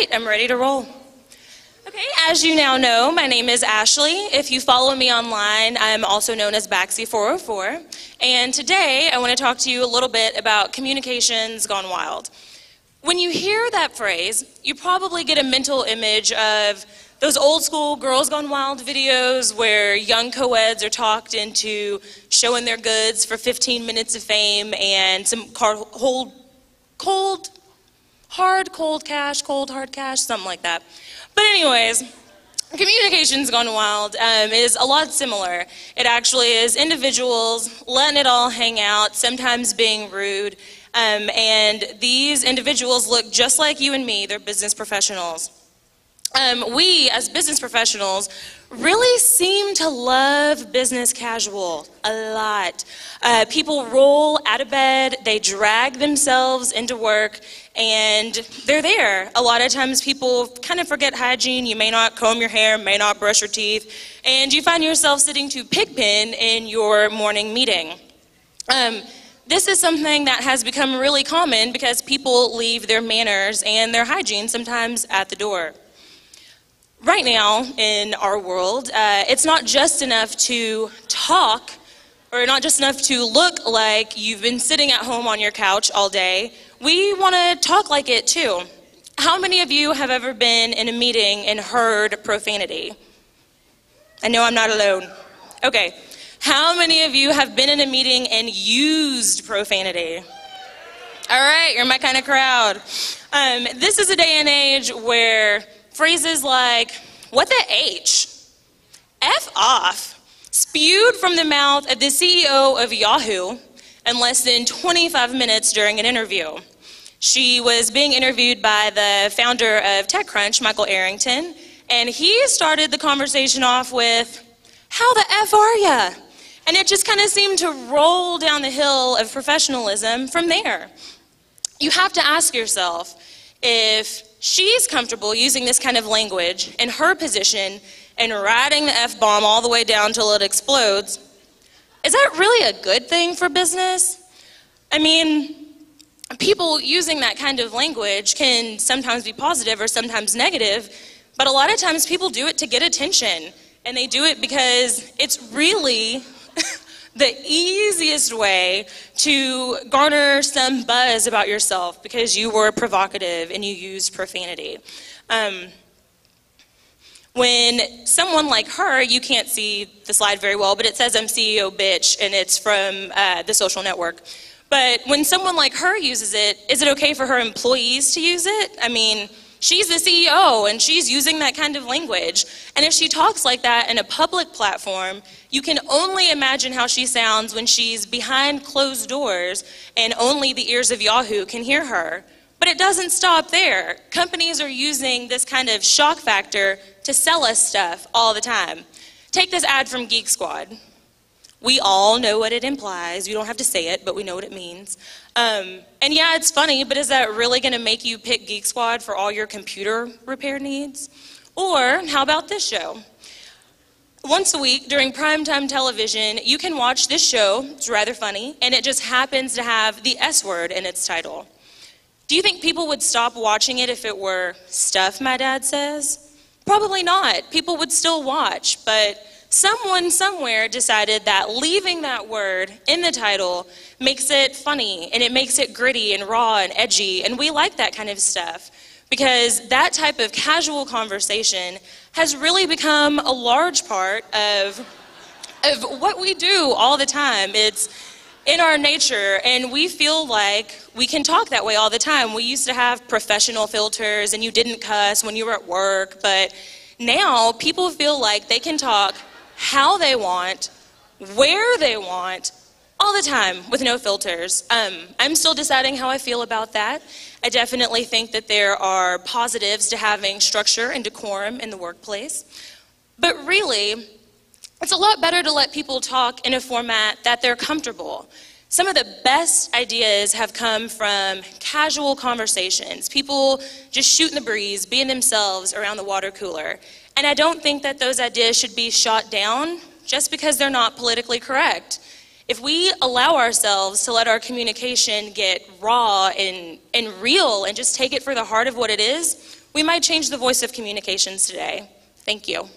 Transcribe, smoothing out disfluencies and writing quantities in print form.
right, I'm ready to roll. Okay, as you now know, my name is Ashley. If you follow me online, I'm also known as Baxter404. And today, I want to talk to you a little bit about communications gone wild. When you hear that phrase, you probably get a mental image of those old school Girls Gone Wild videos where young co-eds are talked into showing their goods for 15 minutes of fame and some cold hard cash, something like that. But anyways, communications gone wild is a lot similar. It actually is individuals letting it all hang out, sometimes being rude, and these individuals look just like you and me. They're business professionals. We, as business professionals, really seem to love business casual a lot. People roll out of bed, they drag themselves into work, and they're there. A lot of times people kind of forget hygiene. You may not comb your hair, may not brush your teeth, and you find yourself sitting to pigpen in your morning meeting. This is something that has become really common because people leave their manners and their hygiene sometimes at the door. Right now in our world, it's not just enough to talk, or not just enough to look like you've been sitting at home on your couch all day. We want to talk like it too. How many of you have ever been in a meeting and heard profanity? I know I'm not alone. Okay. How many of you have been in a meeting and used profanity? All right, you're my kind of crowd. This is a day and age where phrases like, what the H? F off, spewed from the mouth of the CEO of Yahoo in less than 25 minutes during an interview. She was being interviewed by the founder of TechCrunch, Michael Arrington, and he started the conversation off with, how the F are ya? And it just kind of seemed to roll down the hill of professionalism from there. You have to ask yourself, if she's comfortable using this kind of language in her position and riding the F-bomb all the way down till it explodes, is that really a good thing for business? I mean, people using that kind of language can sometimes be positive or sometimes negative, but a lot of times people do it to get attention, and they do it because it's really the easiest way to garner some buzz about yourself because you were provocative and you used profanity. When someone like her, you can't see the slide very well, but it says I'm CEO bitch, and it's from The Social Network. But when someone like her uses it, is it okay for her employees to use it? I mean, she's the CEO and she's using that kind of language. And if she talks like that in a public platform, you can only imagine how she sounds when she's behind closed doors and only the ears of Yahoo can hear her. But it doesn't stop there. Companies are using this kind of shock factor to sell us stuff all the time. Take this ad from Geek Squad. We all know what it implies. You don't have to say it, but we know what it means. And yeah, it's funny, but is that really going to make you pick Geek Squad for all your computer repair needs? Or how about this show? Once a week during primetime television, you can watch this show. It's rather funny, and it just happens to have the S word in its title. Do you think people would stop watching it if it were Stuff My Dad Says? Probably not. People would still watch, but someone somewhere decided that leaving that word in the title makes it funny, and it makes it gritty and raw and edgy, and we like that kind of stuff because that type of casual conversation has really become a large part of what we do all the time. It's in our nature, and we feel like we can talk that way all the time. We used to have professional filters, and you didn't cuss when you were at work, but now people feel like they can talk how they want, where they want, all the time with no filters. I'm still deciding how I feel about that. I definitely think that there are positives to having structure and decorum in the workplace. But really, it's a lot better to let people talk in a format that they're comfortable. Some of the best ideas have come from casual conversations, people just shooting the breeze, being themselves around the water cooler. And I don't think that those ideas should be shot down just because they're not politically correct. If we allow ourselves to let our communication get raw and real and just take it for the heart of what it is, We might change the voice of communications today. Thank you.